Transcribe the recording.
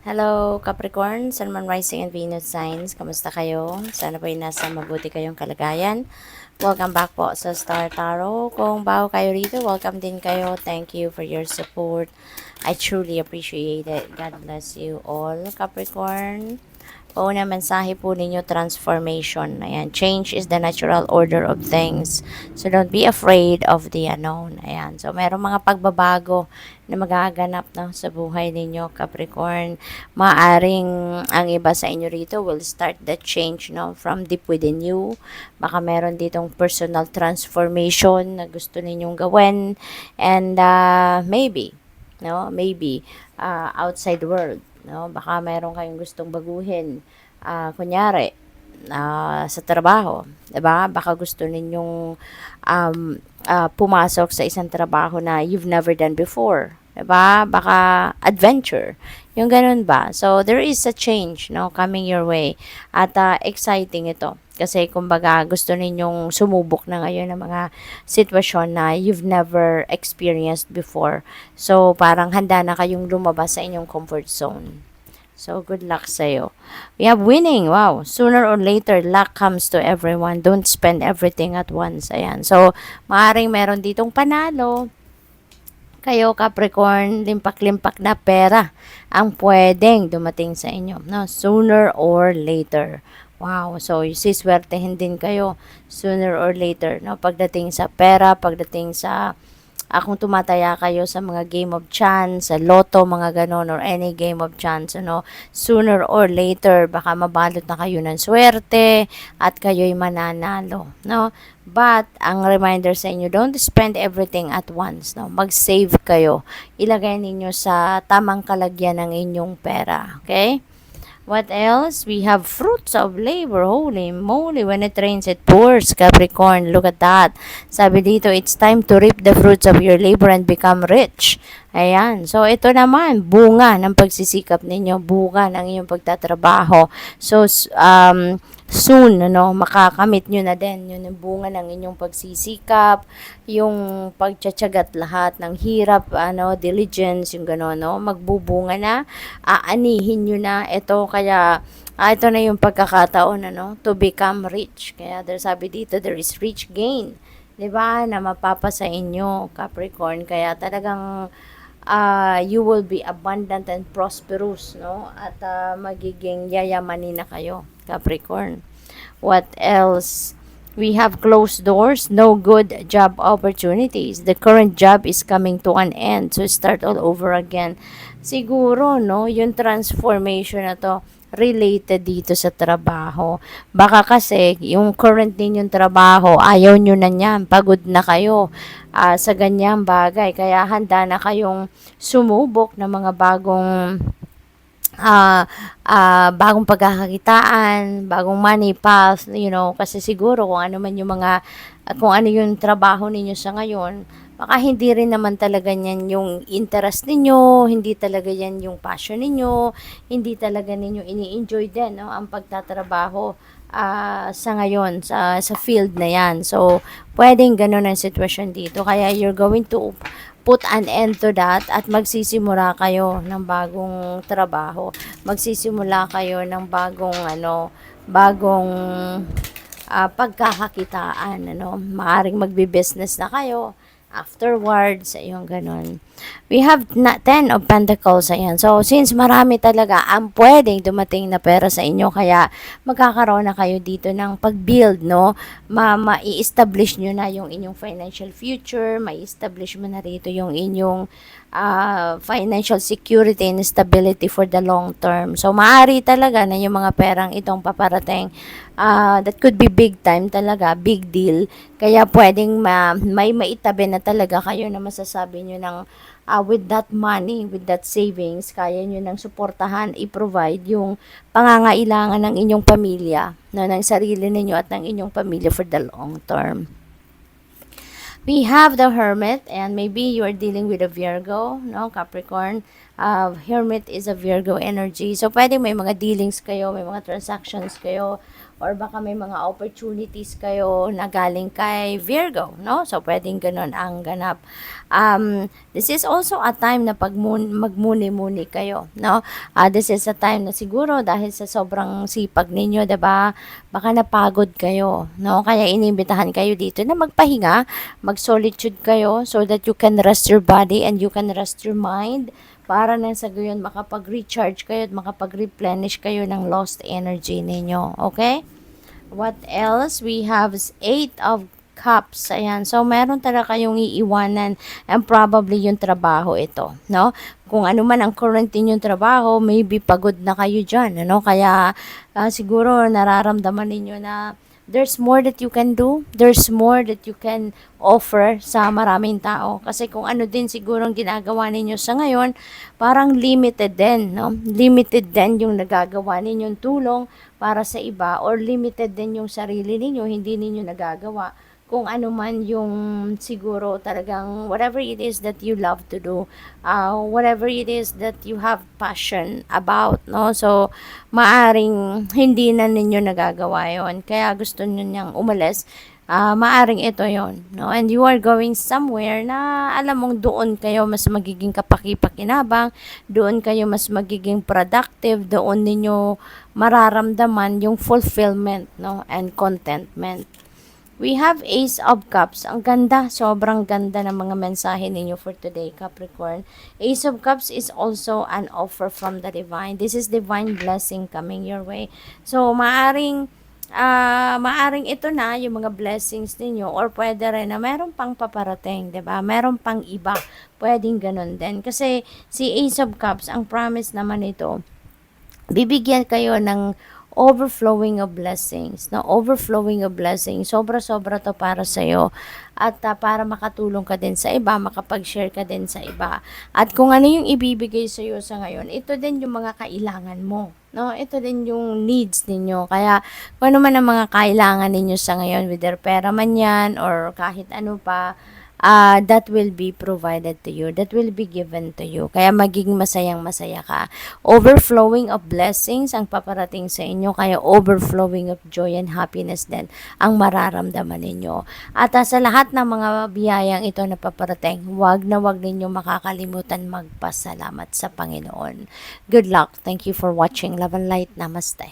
Hello, Capricorn, Sun, Moon, Rising, and Venus signs. Kamusta kayo? Sana po ay nasa mabuti kayong kalagayan. Welcome back po sa Star Tarot. Kung bago kayo rito, welcome din kayo. Thank you for your support. I truly appreciate it. God bless you all, Capricorn. Pauna mensahe po ninyo, transformation. Ayan, change is the natural order of things. So, don't be afraid of the unknown. Ayan, so merong mga pagbabago na magaganap no, sa buhay ninyo, Capricorn. Maaring ang iba sa inyo rito will start the change no, from deep within you. Baka meron ditong personal transformation na gusto ninyong gawin. And maybe outside world. No? Baka meron kayong gustong baguhin. Kunyari, sa trabaho, 'di ba? Baka gusto ninyong pumasok sa isang trabaho na you've never done before, 'di ba? Baka adventure. Yung ganun ba? So there is a change, no, coming your way. At exciting ito. Kasi kumbaga gusto ninyong sumubok na ngayon ng mga sitwasyon na you've never experienced before. So parang handa na kayong lumabas sa inyong comfort zone. So, good luck sa'yo. We have winning. Wow. Sooner or later, luck comes to everyone. Don't spend everything at once. Ayan. So, maaring meron ditong panalo. Kayo, Capricorn, limpak-limpak na pera ang pwedeng dumating sa inyo. No? Sooner or later. Wow. So, siswertehin din kayo sooner or later. No? Pagdating sa pera, pagdating sa kung tumataya kayo sa mga game of chance, sa lotto, mga ganon, or any game of chance, ano, sooner or later, baka mabalot na kayo ng swerte at kayo'y mananalo, no? But, ang reminder sa inyo, don't spend everything at once, no? Mag-save kayo. Ilagay ninyo sa tamang kalagyan ng inyong pera, okay? What else? We have fruits of labor. Holy moly, when it rains, it pours. Capricorn, look at that. Sabi dito, it's time to reap the fruits of your labor and become rich. Ayan. So, ito naman, bunga ng pagsisikap ninyo. Bunga ng iyong pagtatrabaho. So, soon, ano, makakamit nyo na din. Yun yung bunga ng inyong pagsisikap, yung pagtsatsagat lahat ng hirap, ano, diligence, yung gano'n, no? Magbubunga na, aanihin nyo na. Ito, kaya, ito na yung pagkakataon, ano, to become rich. Kaya, sabi dito, there is rich gain. 'Di ba? Na mapapa sa inyo, Capricorn. Kaya talagang you will be abundant and prosperous, no? At magiging yayamanin na kayo, Capricorn. What else? We have closed doors, no good job opportunities. The current job is coming to an end, so start all over again. Siguro, no, yung transformation na to, related dito sa trabaho. Baka kasi, yung current ninyong trabaho, ayaw nyo na niyan, pagod na kayo sa ganyang bagay. Kaya handa na kayong sumubok ng mga bagong pagkakakitaan, bagong money path, kasi siguro kung ano yung trabaho ninyo sa ngayon, baka hindi rin naman talaga yan yung interest ninyo, hindi talaga yan yung passion ninyo, hindi talaga ninyo ini-enjoy din, no, ang pagtatrabaho sa ngayon, sa field na yan. So, pwedeng ganun ang sitwasyon dito. Kaya you're going to put an end to that at magsisimula kayo ng bagong trabaho. Magsisimula kayo ng bagong pagkakakitaan, ano. Maaring magbi-business na kayo afterwards, yung ganun. We have 10 of Pentacles, ayan. So, since marami talaga ang pwedeng dumating na pera sa inyo, kaya magkakaroon na kayo dito ng pag-build, no? Ma-establish nyo na yung inyong financial future, ma-establish mo na rito yung inyong financial security and stability for the long term. So, maaari talaga na yung mga perang itong paparating, that could be big time talaga, big deal. Kaya pwedeng may maitabi na talaga kayo na masasabi nyo ng with that money, with that savings, kaya nyo nang suportahan, i-provide yung pangangailangan ng inyong pamilya, no, ng sarili ninyo at ng inyong pamilya for the long term. We have the Hermit, and maybe you are dealing with a Virgo, no, Capricorn. Hermit is a Virgo energy. So, pwede may mga dealings kayo, may mga transactions kayo, or baka may mga opportunities kayo na galing kay Virgo, no? So, pwedeng ganun ang ganap. This is also a time na magmuni-muni kayo, no? This is a time na siguro dahil sa sobrang sipag ninyo, 'di ba? Baka napagod kayo, no? Kaya inimbitahan kayo dito na magpahinga, mag-solitude kayo so that you can rest your body and you can rest your mind para nang sa gayon makapag-recharge kayo at makapag-replenish kayo ng lost energy ninyo. Okay? What else? We have 8 of Cups. Ayan. So, meron talaga kayong iiwanan and probably yung trabaho ito. No? Kung ano man ang current yung trabaho, maybe pagod na kayo dyan. Ano? Kaya siguro nararamdaman ninyo na there's more that you can do. There's more that you can offer sa maraming tao. Kasi kung ano din siguro ang ginagawa ninyo sa ngayon, parang limited din, no? Limited din yung nagagawa ninyong tulong para sa iba or limited din yung sarili ninyo, hindi ninyo nagagawa kung ano man yung siguro talagang whatever it is that you love to do, whatever it is that you have passion about, no? So, maaring hindi na ninyo nagagawa yon kaya gusto nyo niyang umalis, maaring ito yon, no? And you are going somewhere na alam mong doon kayo mas magiging kapaki-pakinabang, doon kayo mas magiging productive, doon ninyo mararamdaman yung fulfillment, no? And contentment. We have Ace of Cups. Ang ganda, sobrang ganda ng mga mensahe ninyo for today, Capricorn. Ace of Cups is also an offer from the divine. This is divine blessing coming your way. So, maaring ito na yung mga blessings ninyo or pwede rin na meron pang paparating, 'di ba? Meron pang iba. Pwedeng ganun din. Kasi si Ace of Cups, ang promise naman ito, bibigyan kayo ng overflowing of blessings, no? Overflowing of blessings. Sobra-sobra to para sa iyo at para makatulong ka din sa iba, makapag-share ka din sa iba. At kung ano yung ibibigay sa iyo sa ngayon, ito din yung mga kailangan mo, no? Ito din yung needs ninyo. Kaya kung ano man ang mga kailangan ninyo sa ngayon, whether pera man yan or kahit ano pa, that will be provided to you, that will be given to you. Kaya maging masayang masaya ka. Overflowing of blessings ang paparating sa inyo, kaya overflowing of joy and happiness din ang mararamdaman ninyo. At sa lahat ng mga biyayang ito na paparating, wag na wag ninyo makakalimutan magpasalamat sa Panginoon. Good luck. Thank you for watching. Love and light. Namaste.